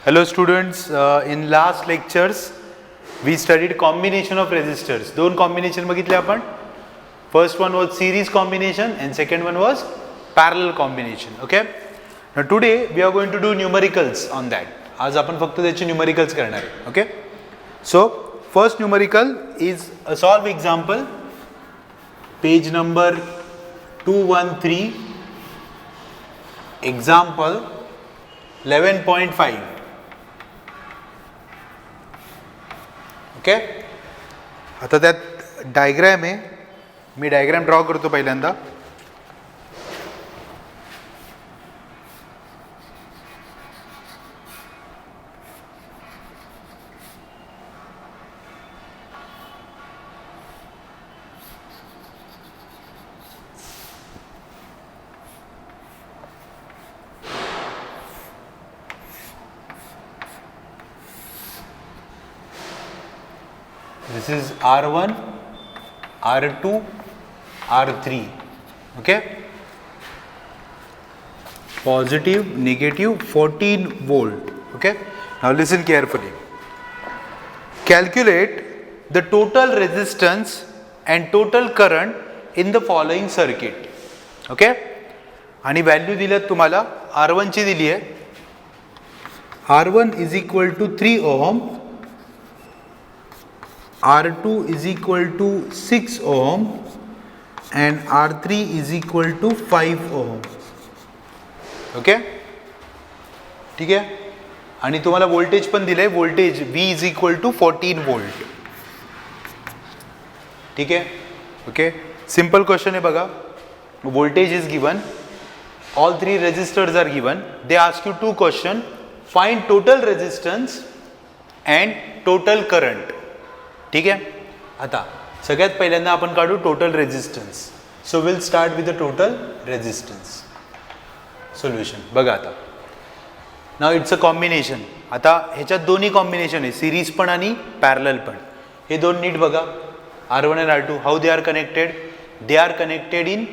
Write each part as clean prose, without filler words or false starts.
Hello students, in last lectures we studied combination of resistors. दोन combination बघितले आपण. First one was series combination and second one was parallel combination. Okay. Now today we are going to do numericals on that. आज आपण फक्त त्याचे numericals करणार आहे. Okay. So first numerical is a solve example. Page number 213. Example 11.5. Okay आता त्यात diagram आहे. मी diagram draw करतो पहिल्यांदा. This is R1, R2, R3. Okay. Positive, negative, 14 volt. Okay. Now listen carefully. Calculate the total resistance and total current in the following circuit. Okay. आणि value दिल्यात तुम्हाला. R1 ची दिली आहे. R1 is equal to 3 ohm. R2 is equal to 6 ohm and R3 is equal to 5 ohm. Okay ठीक आहे. आणि तुम्हाला व्होल्टेज पण दिलंय. Voltage V is equal to 14 volt. ठीक आहे. ओके सिंपल क्वेश्चन आहे बघा. Voltage is given. All three resistors are given. They ask you two question. Find total resistance and total current. ठीक आहे. आता सगळ्यात पहिल्यांदा आपण काढू total resistance. So will start with the total resistance. Solution बघा आता. Now it's a combination. आता ह्याच्यात दोन्ही कॉम्बिनेशन आहे, सिरीज पण आणि पॅरलल पण. हे दोन नीट बघा. R1 and R2 how they are connected. They are connected in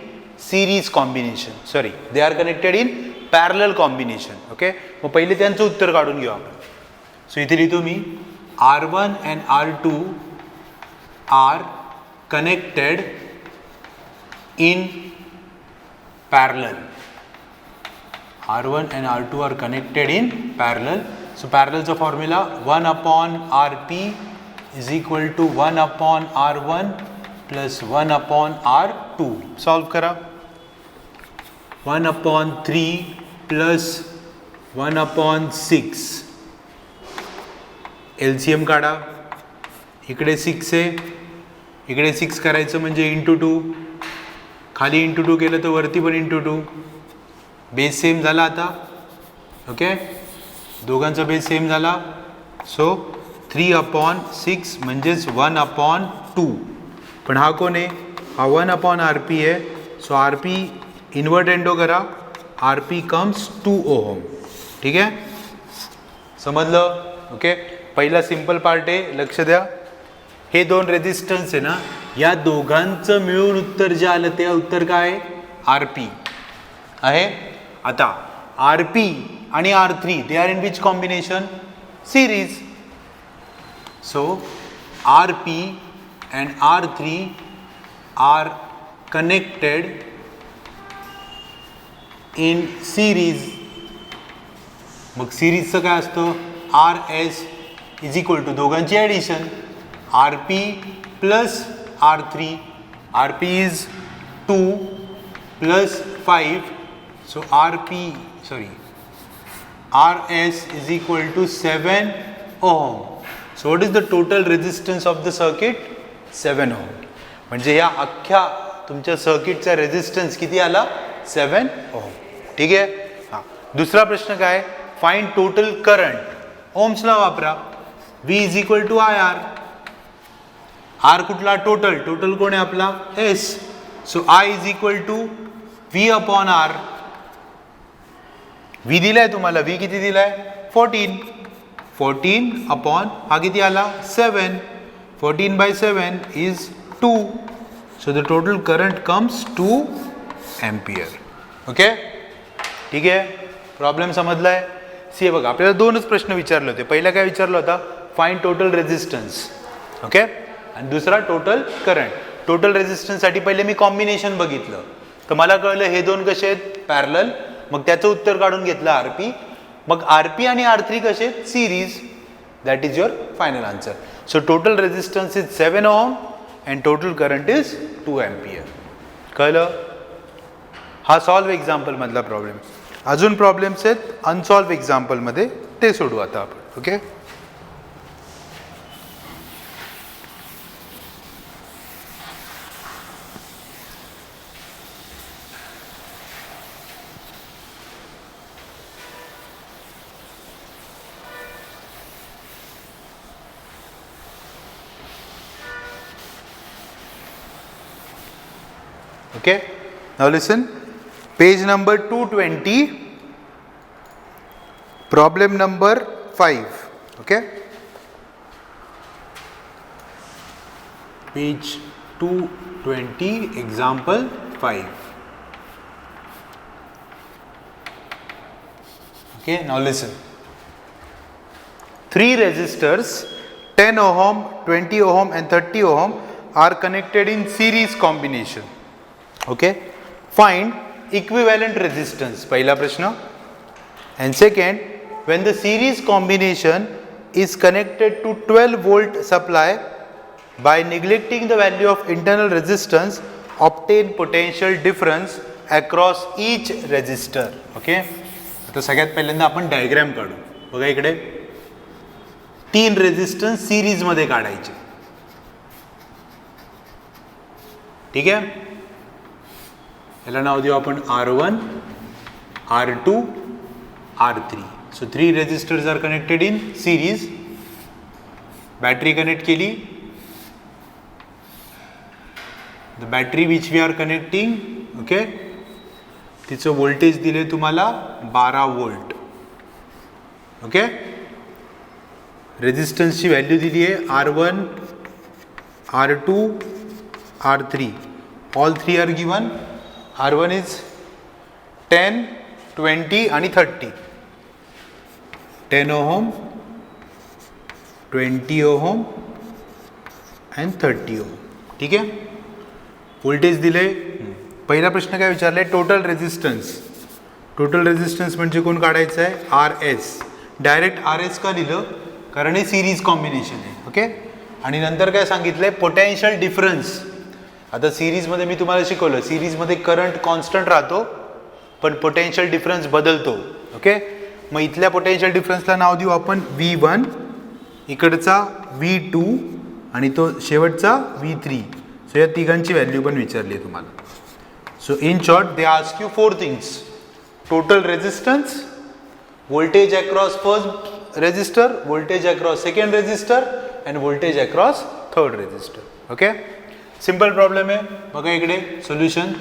series combination. Sorry, they are connected in parallel combination. Okay मग पहिले त्यांचं उत्तर काढून घेऊ आपण. सो इथे लिहितो मी R1 and R2 are connected in parallel. R1 and R2 are connected in parallel. So parallel चा formula 1 upon Rp is equal to 1 upon R1 plus 1 upon R2. Solve करा. 1 upon 3 plus 1 upon 6. LCM काढा. इकडे 6 आहे, इकडे 6 करायचं म्हणजे into 2. खाली into 2 केलं तर वरती पण इंटू 2. बेस सेम झाला आता. ओके दोघांचा बेस सेम झाला. सो 3 अपॉन 6 म्हणजेच 1 अपॉन 2. पण हा कोण आहे? हा 1 अपॉन RP आहे. सो RP इन्वर्ट एंडो करा. RP comes 2 ohm. ठीक आहे समजलं. ओके पहिला सिंपल पार्ट आहे, लक्ष द्या. हे दोन रेजिस्टन्स आहे ना, या दोघांचं मिळून उत्तर जे आलं ते उत्तर काय? RP आहे. आता RP आणि R3 they are in which combination? Series. So RP and R3 are connected in series. मग सिरीजचं काय असतं? RS इज इक्वल टू दोघांची addition. RP plus R3. RP is 2 plus 5. So RS is equal to 7 ohm. So what is the total resistance of the circuit? 7 ohm. म्हणजे या अख्ख्या तुमच्या सर्किटचा resistance किती आला? 7 ओहम. ठीक आहे. हां दुसरा प्रश्न काय? Find total current. ओम्सला वापरा. V is equal to IR. R कुठला? टोटल. टोटल कोण आहे आपला? S. So I is equal to V upon R. V दिलाय तुम्हाला. V किती दिलाय? 14. 14 अपॉन हा किती आला? 7. 14 by 7 is 2. So the total current comes 2 ampere. Okay? ठीक है, प्रॉब्लेम समझला है. सी बघा आपल्याला दोनच प्रश्न विचारले होते. पहिला काय विचारला होता, फाइंड टोटल रेझिस्टन्स, ओके, आणि दुसरा टोटल करंट. टोटल रेझिस्टन्ससाठी पहिले मी कॉम्बिनेशन बघितलं तर मला कळलं हे दोन कसे आहेत, पॅरलल. मग त्याचं उत्तर काढून घेतलं आरपी. मग आरपी आणि R3 कसे आहेत, series. That is your final answer. So total resistance is 7 ohm and total current is 2 ampere. कळलं? हा सॉल्व्ह एक्झाम्पल मधला प्रॉब्लेम. अजून प्रॉब्लेम्स आहेत अनसॉल्व्ह एक्झाम्पल मध्ये, ते सोडू आता आपण. Okay, okay, now listen, page number 220, problem number 5. Okay, page 220, example 5. Okay, now listen, 3 resistors 10 ohm, 20 ohm and 30 ohm are connected in series combination. Okay, find equivalent resistance, पहिला प्रश्न. And second, when the series combination is connected to 12 volt supply, by neglecting the value of internal resistance, obtain potential difference across each resistor. Okay, आता सगळ्यात पहिल्यांदा आपण diagram काढू. बघा इकडे 3 resistance series मध्ये काढायचे. ठीक आहे, याला नाव देऊ आपण R1, R2, R3. So 3 resistors are connected in series. Battery connect केली. The battery which we are connecting, okay, तिचं voltage दिले तुम्हाला 12 volt. Okay, resistance ची व्हॅल्यू दिली आहे R1, R2, R3. All 3 are given. R1 is 10, 20 आणि 30. 10 ohm, 20 ohm and 30 ohm. ठीक आहे, व्होल्टेज दिले. पहिला प्रश्न काय विचारलाय, टोटल रेझिस्टन्स. टोटल रेझिस्टन्स म्हणजे कोण काढायचं आहे, RS. डायरेक्ट RS का लिहिलं, कारण हे सिरीज कॉम्बिनेशन आहे. ओके, आणि नंतर काय सांगितलंय, पोटेन्शियल डिफरन्स. आता सिरीजमध्ये मी तुम्हाला शिकवलं, सिरीजमध्ये करंट कॉन्स्टंट राहतो पण पोटेन्शियल डिफरन्स बदलतो. ओके, मग इथल्या पोटेन्शियल डिफरन्सला नाव देऊ आपण V1, इकडचा V2 आणि तो शेवटचा V3. सो या तिघांची व्हॅल्यू पण विचारली आहे तुम्हाला. So in short they ask you 4 things, total resistance, voltage across first resistor, voltage across second resistor and voltage across third resistor. Okay, simple problem आहे. बघा इकडे सोल्युशन.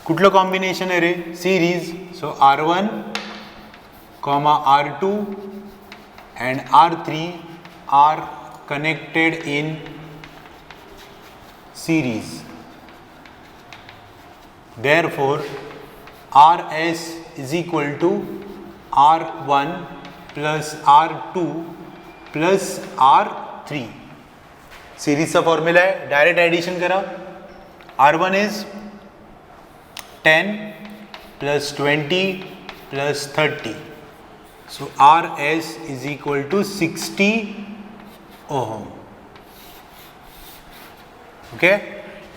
कुठलं कॉम्बिनेशन आहे रे, series. So R1, R2 and R3 are connected in series. Therefore RS is equal to R1 plus R2 plus R3. सिरीजचा formula आहे, direct addition करा. R1 is 10 plus 20 plus 30. So RS is equal to 60 ohm. Okay,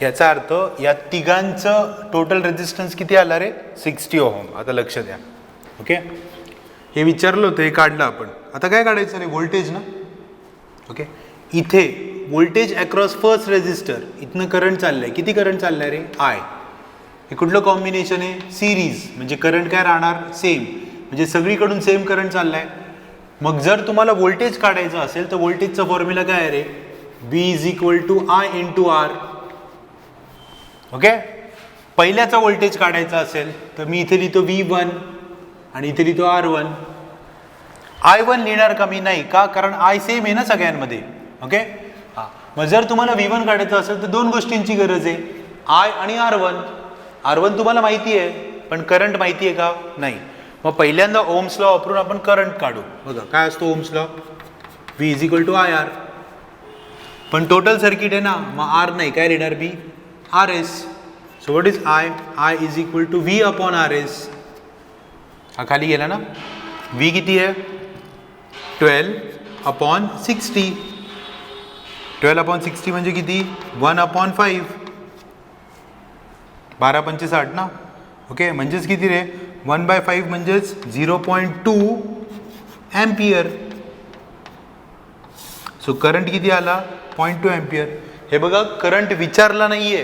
याचा अर्थ या तिघांचं total resistance किती आला रे, 60 ohm. आता लक्ष द्या. ओके, हे विचारलं होतं, हे काढलं आपण. आता काय काढायचं रे, व्होल्टेज ना. ओके, इथे व्होल्टेज अक्रॉस फर्स्ट रेझिस्टर, इथनं करंट चाललंय. किती करंट चाललाय रे, I. हे कुठलं कॉम्बिनेशन आहे, सिरीज. म्हणजे करंट काय राहणार, सेम. म्हणजे सगळीकडून सेम करंट चाललाय. मग जर तुम्हाला व्होल्टेज काढायचं असेल तर व्होल्टेजचा फॉर्म्युला काय आहे रे, V is equal to I into R. Okay, पहिल्याचा व्होल्टेज काढायचा असेल तर मी इथे लिहितो V1 आणि इथे लिहितो R1. I1 लिहिणार का मी, नाही का, कारण I सेम आहे ना सगळ्यांमध्ये. ओके, हां, मग जर तुम्हाला V1 काढायचं असेल तर दोन गोष्टींची गरज आहे, I आणि R1. R1 तुम्हाला माहिती आहे पण करंट माहिती आहे का, नाही. मग पहिल्यांदा ओम्स लॉ वापरून आपण करंट काढू. बघा काय असतो ohm's law, V is equal to IR. पण टोटल सर्किट आहे ना, मग R नाही, काय लिहिणार बी RS. So what is I is equal to V upon RS. हा खाली गेला ना. V किती आहे 12 अपॉन 60. 12 अपॉन 60 म्हणजे किती 1 अपॉन 5. 12 पंचे 60 ना. ओके, म्हणजेच किती रे 1/5 म्हणजेच 0.2 एम्पियर. सो करंट किती आला 0.2 एम्पियर. हे बघा करंट विचारला नाहीये,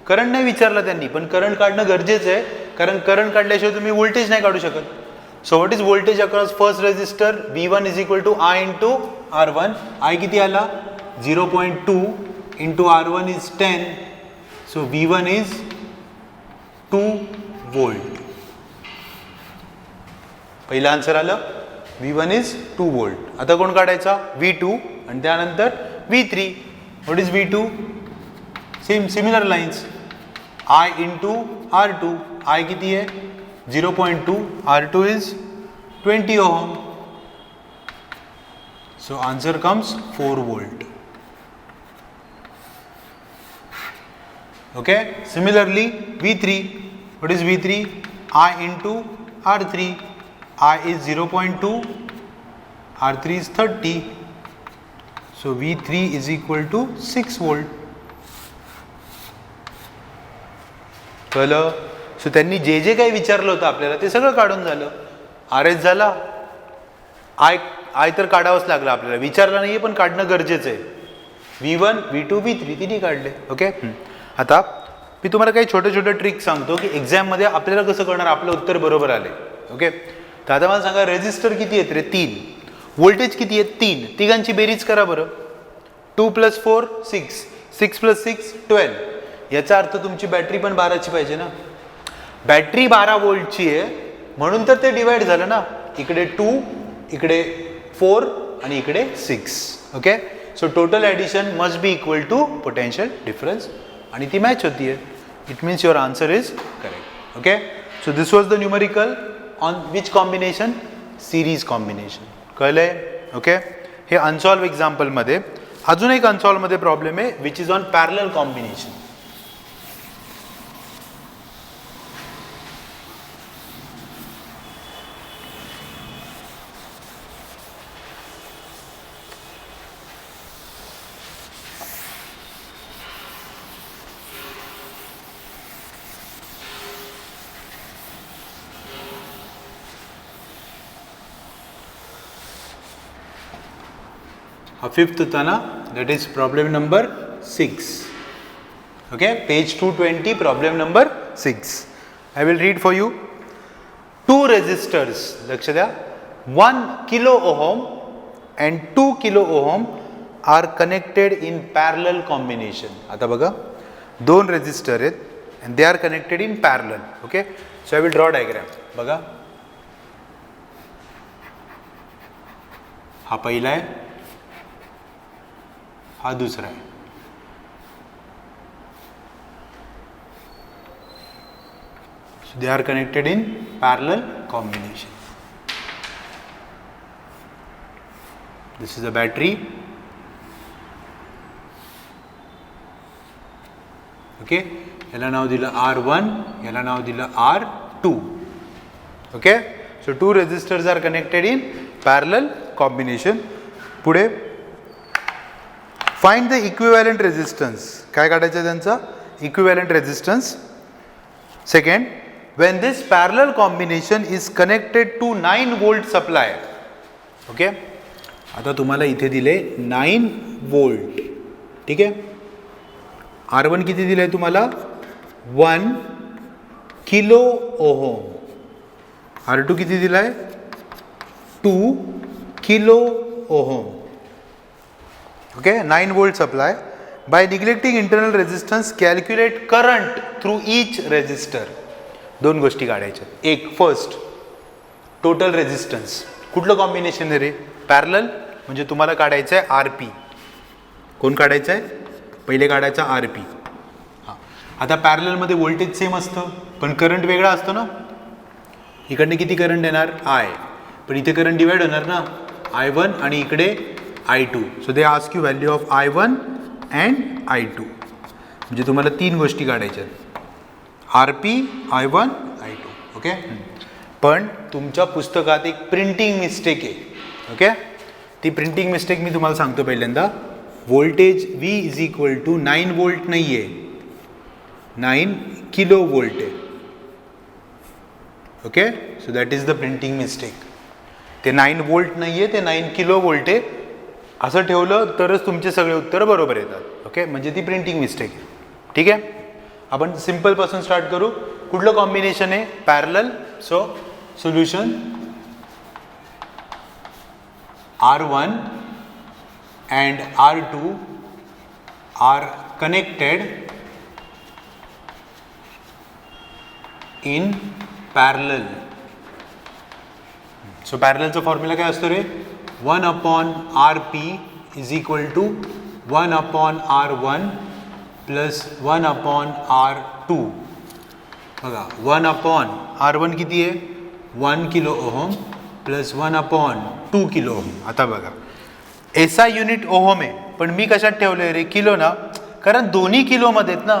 करंट नाही विचारला त्यांनी, पण करंट काढणं गरजेचं आहे, कारण करंट काढल्याशिवाय तुम्ही व्होल्टेज नाही काढू शकत. So what is voltage across first resistor, V1 is equal to I into R1. I किती आला 0.2 into R1 is 10. So V1 is 2 volt. पहिलं आन्सर आलं, V1 इज 2 वोल्ट. आता कोण काढायचा V2 आणि त्यानंतर V3. What is V2, similar lines I into R2. I किती आहे 0.2, R2 is 20 ohm. So answer comes 4 volt. Okay, similarly V3. What is V3, I into R3. I is 0.2, R3 is 30. So V3 is equal to 6 volt. कळलं. So त्यांनी जे जे काही विचारलं होतं आपल्याला ते सगळं काढून झालं. RS झाला, I तर काढावंच लागलं आपल्याला, विचारलं नाहीये पण काढणं गरजेचं आहे. V1, V2, V3 तिन्ही काढले. ओके, आता मी तुम्हाला काही छोटे छोटे ट्रिक सांगतो की एक्झाममध्ये आपल्याला कसं कळणार आपलं उत्तर बरोबर आले. ओके, तर आता मला सांगा रेजिस्टर किती आहेत रे 3, व्होल्टेज किती आहेत 3, तिघांची बेरीज करा बरं. 2 + 4 6, 6 + 6 12. याचा अर्थ तुमची बॅटरी पण 12ची पाहिजे ना. बॅटरी 12 वोल्टची आहे म्हणून तर ते डिवाइड झालं ना, इकडे 2, इकडे 4 आणि इकडे 6. Okay, so total addition must be equal to potential difference आणि ती मॅच होतीये. It means your answer is correct. Okay, so this was the numerical on which combination, series combination. कळलंय. ओके, हे अनसॉल्व एक्झाम्पलमध्ये अजून एक अनसॉल्वमध्ये प्रॉब्लेम आहे which is on parallel combination. हा 5th होता ना, that is problem number 6. Okay, page 220, problem number 6. I will read for you. 2 resistors, लक्ष द्या, 1 kilo ohm and 2 kilo ohm are connected in parallel combination. आता बघा 2 resistor आहेत and they are connected in parallel. Okay, so I will draw diagram. बघा हा पहिला आहे, हा दुसरा आहे. So they are connected in parallel combination. This is a battery. Okay, याला नाव दिलं R1, याला नाव दिलं R2. Okay, so 2 resistors are connected in parallel combination. पुढे फाइंड द इक्विव्हॅलंट रेजिस्टन्स. काय काढायचं त्यांचा equivalent resistance. Second, when this parallel combination is connected to 9 volt supply. Okay, आता तुम्हाला इथे दिले 9 वोल्ट. ठीक आहे, R1 किती दिलंय तुम्हाला 1 किलो ओहम. R2 किती दिलाय 2 kilo ohm. Okay, 9 volt supply. By neglecting internal resistance, calculate current through each resistor. 2 गोष्टी काढायच्या. एक, फर्स्ट टोटल रेजिस्टन्स. कुठलं कॉम्बिनेशन आहे रे पॅरलल, म्हणजे तुम्हाला काढायचं आहे RP. कोण काढायचं आहे, पहिले काढायचा RP. हां, आता पॅरललमध्ये व्होल्टेज सेम असतं पण करंट वेगळा असतो ना. इकडनं किती करंट येणार I, पण इथे करंट डिवाइड होणार ना I1 आणि इकडे I2. So they ask you value of I1 and I2. म्हणजे तुम्हाला 3 गोष्टी काढायच्या RP, I1, I2. ओके. पण तुमच्या पुस्तकात एक प्रिंटिंग मिस्टेक आहे. ओके. ती प्रिंटिंग मिस्टेक मी तुम्हाला सांगतो पहिल्यांदा. Voltage V is equal to 9 volt नाही आहे, 9 किलो वोल्ट आहे. Okay. So that is the printing mistake. ते 9 वोल्ट नाही आहे, ते 9 किलो वोल्ट आहे. असं ठेवलं तरच तुमचे सगळे उत्तर बरोबर येतात. ओके. म्हणजे ती प्रिंटिंग मिस्टेक आहे. ठीक आहे. आपण सिम्पलपासून स्टार्ट करू. कुठलं कॉम्बिनेशन आहे? Parallel. So solution R1 and R2 are connected in parallel. So parallel चा फॉर्म्युला काय असतो रे? 1/RP is equal to 1/R1 plus 1/R2. बघा 1/R1 किती आहे? 1 kilo ohm plus 1/2 kilo ohm. आता बघा SI युनिट ओहम आहे, पण मी कशात ठेवलंय रे? किलो ना, कारण दोन्ही किलोमध्ये आहेत ना,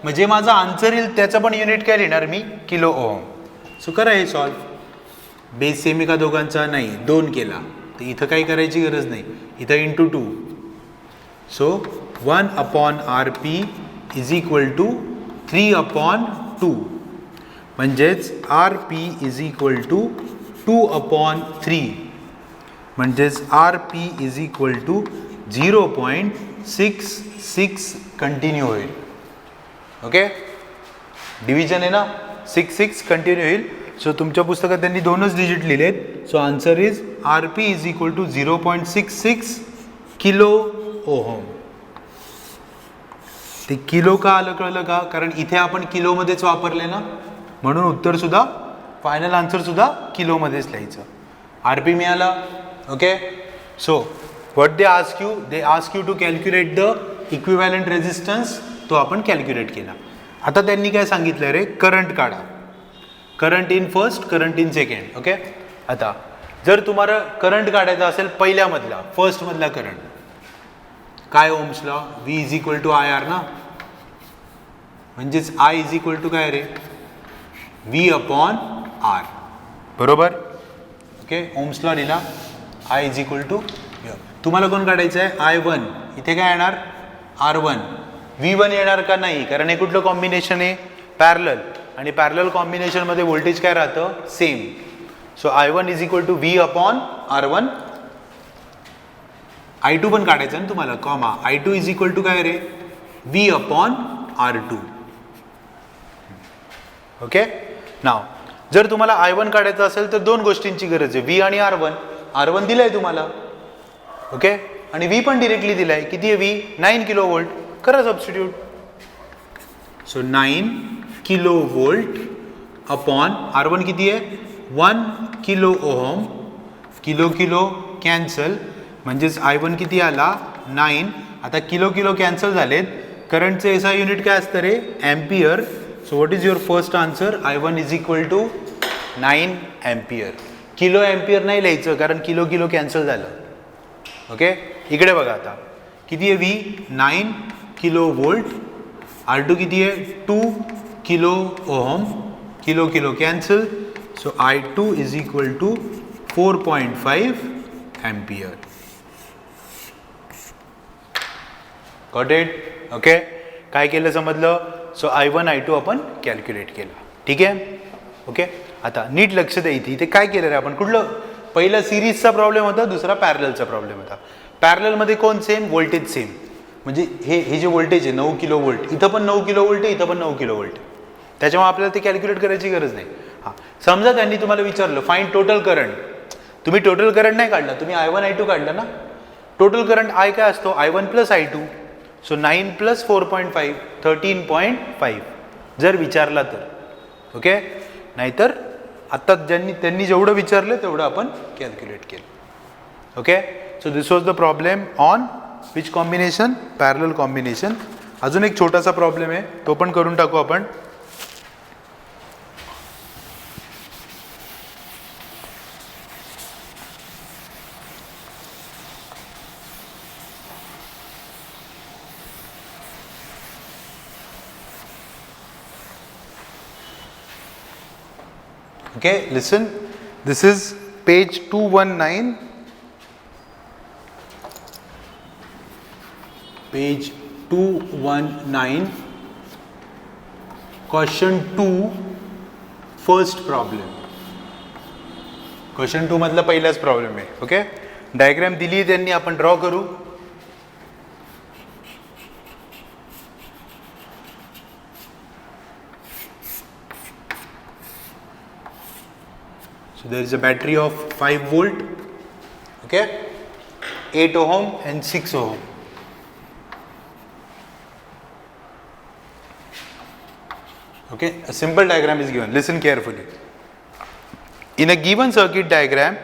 म्हणजे माझा आन्सर येईल त्याचं पण युनिट काय लिहिणार मी? Kilo ohm. सो करा हे सॉल्व. बेस सेम का दोघांचा? नाही, 2 केला तर इथं काही करायची गरज नाही, इथं into 2. So 1/RP is equal to 3/2. म्हणजेच RP इज इक्वल टू 2/3. म्हणजेच RP is equal to 0.66 continue होईल. ओके. डिव्हिजन आहे ना, 66 कंटिन्यू होईल. सो तुमच्या पुस्तकात त्यांनी 2च डिजिट लिहिलेत. So answer is RP is equal to 0.66 kilo ohm. ते किलो का आलं कळलं का? कारण इथे आपण किलोमध्येच वापरले ना, म्हणून उत्तर सुद्धा, फायनल आन्सर सुद्धा किलोमध्येच लिहायचं. RP मिळाला. Okay. So what they ask you? They ask you to calculate the equivalent resistance. तो आपण कॅल्क्युलेट केला. आता त्यांनी काय सांगितलं रे? करंट काढा. Current in first, current in second. Okay. आता जर तुम्हाला करंट काढायचा असेल पहिल्यामधला, फर्स्टमधला करंट, काय ohm's law? V is equal to IR ना, म्हणजेच I इज इक्वल टू काय रे? V/R. बरोबर. ओके. ओम्स लॉ लिहिला. I इज इक्वल टू, तुम्हाला कोण काढायचं आहे? I1. इथे काय येणार? R1. V1 येणार का? नाही, कारण हे कुठलं कॉम्बिनेशन आहे? पॅरलल. आणि पॅरलल कॉम्बिनेशन मध्ये व्होल्टेज काय राहतं? Same. So I1 is equal to V/R1. I2 पण काढायचं ना तुम्हाला, comma. I2 is equal to काय रे? V/R2. ओके. नाव जर तुम्हाला I1 काढायचं असेल तर 2 गोष्टींची गरज आहे, V आणि R1. R1 दिलाय तुम्हाला. ओके. आणि V पण डिरेक्टली दिलाय. किती आहे V? 9 kilo volt. करा substitute. So 9 kilo volt upon R1 किती आहे? 1 kilo ohm. Kilo kilo cancel, म्हणजेच I1 किती आला? 9. आता किलो किलो कॅन्सल झालेत. करंटचे SI युनिट काय असतं रे? Ampere. So what is your first answer? I1 is equal to 9 ampere. Kilo ampere नाही लिहायचं, कारण किलो किलो कॅन्सल झालं. ओके. इकडे बघा आता किती आहे? V 9 kilo volt. R2 किती आहे? 2 kilo ohm. Kilo kilo cancel. So I2 is equal to 4.5 ampere. Got it? Okay. काय केलं समजलं? सो I1 I2 आपण कॅल्क्युलेट केलं. ठीक आहे. ओके. आता नीट लक्ष द्या. इथे काय केलं रे आपण? कुठलं? पहिला सिरीजचा प्रॉब्लेम होता, दुसरा पॅरललचा प्रॉब्लेम होता. पॅरललमध्ये कोण सेम? Voltage same. म्हणजे हे जे व्होल्टेज आहे 9 किलो वोल्ट, इथं पण 9 किलो वोल्ट आहे, इथं पण 9 किलो वोल्ट. त्याच्यामुळे आपल्याला ते कॅल्क्युलेट करायची गरज नाही. हां, समजा त्यांनी तुम्हाला विचारलं फाइंड टोटल करंट. तुम्ही टोटल करंट नाही काढला, तुम्ही I1 I2 काढला ना. टोटल करंट I काय असतो? I1 plus I2. So 9 plus 4.5 13.5 जर विचारला तर. ओके. नाहीतर आत्ता त्यांनी जेवढं विचारलं तेवढं आपण कॅल्क्युलेट केलं. Okay. So this was the problem on which combination? Parallel combination. अजून एक छोटासा प्रॉब्लेम आहे, तो पण करून टाकू आपण. Okay, listen, this is page 219, page 219, question 2, first problem. Question 2 मधला पहिलाच प्रॉब्लेम आहे. ओके, डायग्राम दिली आहे त्यांनी, आपण ड्रॉ करू. So there is a battery of 5 volt, okay, 8 ohm and 6 ohm. Okay, a simple diagram is given. Listen carefully. In a given circuit diagram,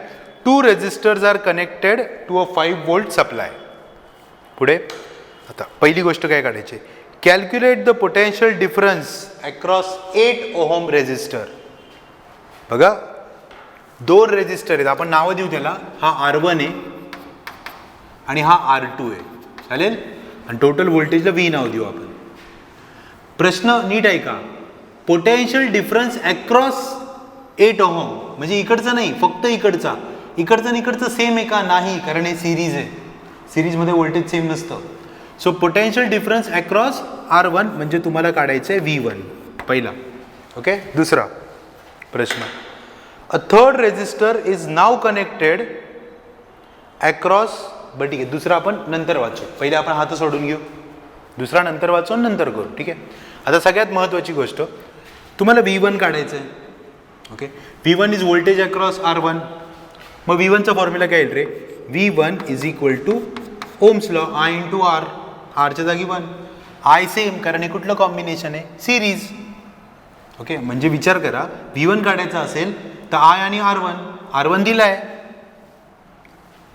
2 resistors are connected to a 5 volt supply. पुढे आता पहिली गोष्ट काय काढायची, calculate the potential difference across 8 ohm resistor. बघा, 2 resistor आहेत, आपण नावं देऊ त्याला, हा R1 आहे आणि हा R2 आहे, चालेल, आणि टोटल व्होल्टेजला V नाव देऊ आपण. प्रश्न नीट आहे का, पोटेन्शियल डिफरन्स अक्रॉस 8 ओहम म्हणजे इकडचा नाही, फक्त इकडचा, इकडचा आणि इकडचा सेम आहे का, नाही, कारण हे सिरीज आहे, सिरीजमध्ये व्होल्टेज सेम नसतं. So potential difference across R1 म्हणजे तुम्हाला काढायचं आहे V1 पहिला. ओके, दुसरा प्रश्न, a third resistor is now connected across, बरं ठीक आहे, दुसरा आपण नंतर वाचू, पहिले आपण हात सोडून घेऊ, दुसरा नंतर वाचू नंतर करू. ठीक आहे, आता सगळ्यात महत्त्वाची गोष्ट, तुम्हाला V1 काढायचं आहे. Okay, V1 is voltage across R1. मग V1चा फॉर्म्युला काय येईल रे, V1 is equal to ohm's law, I into R, Rच्या जागी 1, I सेम, कारण हे कुठलं कॉम्बिनेशन आहे, सिरीज. ओके, म्हणजे विचार करा, V1 काढायचा असेल तर I आणि R1 दिलाय,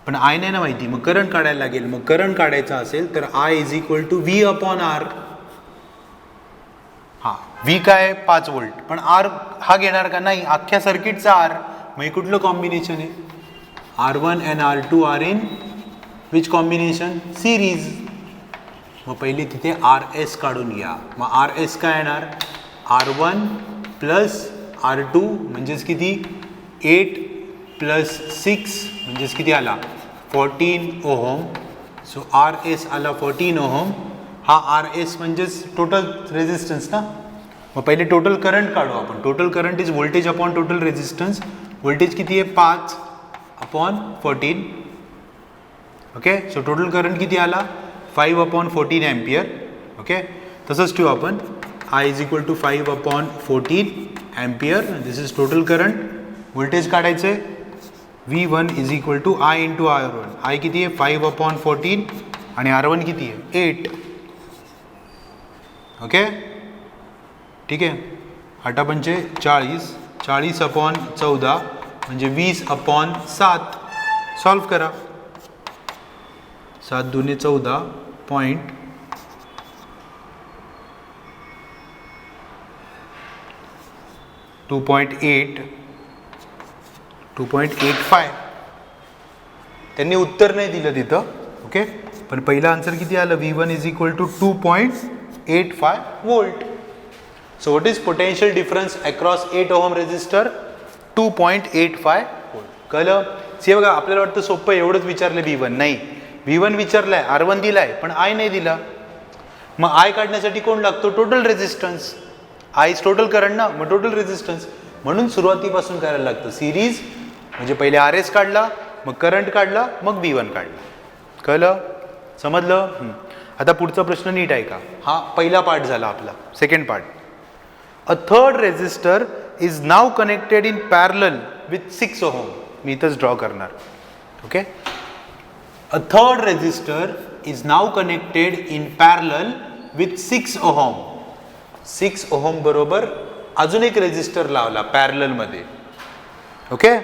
पण I नाही ना माहिती, मग करंट काढायला लागेल. मग करंट काढायचा असेल तर I is equal to V upon R. हा, V काय 5 वोल्ट, पण R हा घेणार का, नाही, अख्ख्या सर्किटचा R. मग कुठलं कॉम्बिनेशन आहे, R1 and R2 are in which combination, series. मग पहिले तिथे RS काढून घ्या. मग RS काय येणार, R1 प्लस R2 म्हणजेच किती, 8 प्लस 6 म्हणजेच किती आला, 14 ओहम. सो RS आला 14 ओहम. हा RS म्हणजेच टोटल रेजिस्टन्स ना. मग पहिले टोटल करंट काढू आपण. Total current is voltage upon total resistance. Voltage किती आहे, 5 upon 14. Okay, so total current किती आला, 5 अपॉन 14 एम्पियर. ओके, तसंच ठेवू आपण, I is equal to 5 upon 14 ampere. This is total current. Voltage काढायचं आहे, V1 is equal to I into R1. I किती आहे, 5 अपॉन 14 आणि R1 किती आहे, 8. ओके, ठीक आहे, 8 पंचे 40, 40 अपॉन 14 म्हणजे 20 अपॉन 7. सॉल्व करा, 7 दुने 14 पॉईंट 2.8 2.85. त्यांनी उत्तर नाही दिलं तिथं. ओके, पण पहिला आन्सर किती आलं, V1 is equal to 2.85 volt. So what is potential difference across 8 ohm resistor, 2.85 volt. कळलं. सी बघा, आपल्याला वाटतं सोपं एवढंच विचारलं, V1 नाही, V1 विचारलाय, R1 दिलाय, पण I नाही दिला. मग I काढण्यासाठी कोण लागतो, total resistance. I is total current ना, मग टोटल रेजिस्टन्स. म्हणून सुरुवातीपासून करायला लागतं सिरीज. म्हणजे पहिले RS काढला, मग करंट काढला, मग V1 काढला. कळलं, समजलं. आता पुढचा प्रश्न नीट आहे का. हा पहिला पार्ट झाला आपला. Second part, a third resistor is now connected in parallel with 6 ohm. मी इथंच ड्रॉ करणार. Okay, a third resistor is now connected in parallel with 6 ohm. 6 ohm बरोबर अजून एक रेजिस्टर लावला पॅरलल मध्ये. ओके,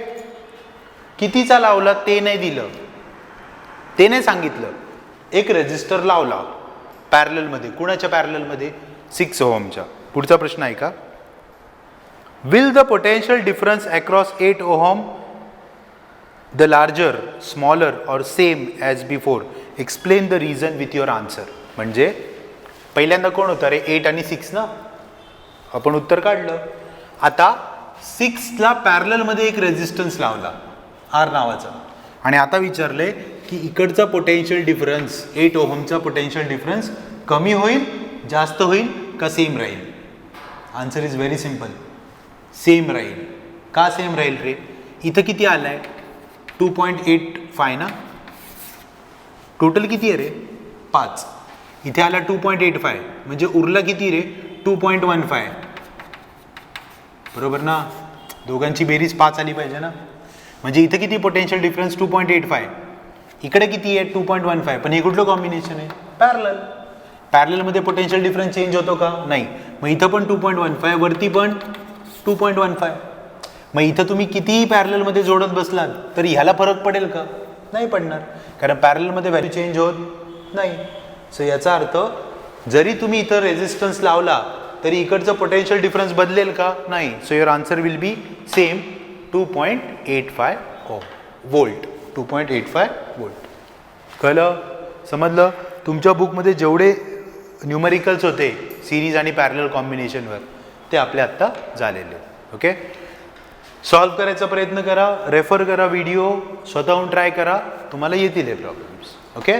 कितीचा लावला ते नाही दिलं, ते नाही सांगितलं. एक रेजिस्टर लावला पॅरलल मध्ये. कुणाच्या पॅरलल मध्ये, 6 ओहमच्या. पुढचा प्रश्न आहे का, will the potential difference across 8 ohm the larger, smaller or same as before, explain the reason with your answer. म्हणजे पहिल्यांदा कोण होता रे, 8 आणि 6 ना, आपण उत्तर काढलं. आता 6ला पॅरललमध्ये एक रेझिस्टन्स लावला आर नावाचा आणि आता विचारलंय की इकडचा पोटेन्शियल डिफरन्स 8 ओहमचा पोटेन्शियल डिफरन्स कमी होईल, जास्त होईल का सेम राहील? Answer is very simple, same राहील. का सेम राहील रे? इथं किती आलाय? 2.85 ना. टोटल किती आहे रे? 5. इथे आला 2.85 म्हणजे उरला किती रे? 2.15. बरोबर ना? दोघांची बेरीज 5 आली पाहिजे ना. म्हणजे इथं किती पोटेन्शियल डिफरन्स? 2.85. इकडे किती आहे? 2.15. पण हे कुठलं कॉम्बिनेशन आहे? पॅरलल. पॅरललमध्ये पोटेन्शियल डिफरन्स चेंज होतो का? नाही. मग इथं पण 2.15, वरती पण 2.15. मग इथं तुम्ही कितीही पॅरललमध्ये जोडत बसलात तर ह्याला फरक पडेल का? नाही पडणार, कारण पॅरललमध्ये व्हॅल्यू चेंज होत नाही. सो याचा अर्थ जरी तुम्ही इथं रेझिस्टन्स लावला तरी इकडचं पोटेन्शियल डिफरन्स बदलेल का? नाही. So your answer will be same 2.85 volt. 2.85 volt. कळलं? समजलं? तुमच्या बुकमध्ये जेवढे न्यूमरिकल्स होते सिरीज आणि पॅरलल कॉम्बिनेशनवर ते आपले आत्ता झालेले. ओके, सॉल्व करायचा प्रयत्न करा, रेफर करा व्हिडिओ, स्वतःहून ट्राय करा, तुम्हाला येतील हे प्रॉब्लेम्स. ओके.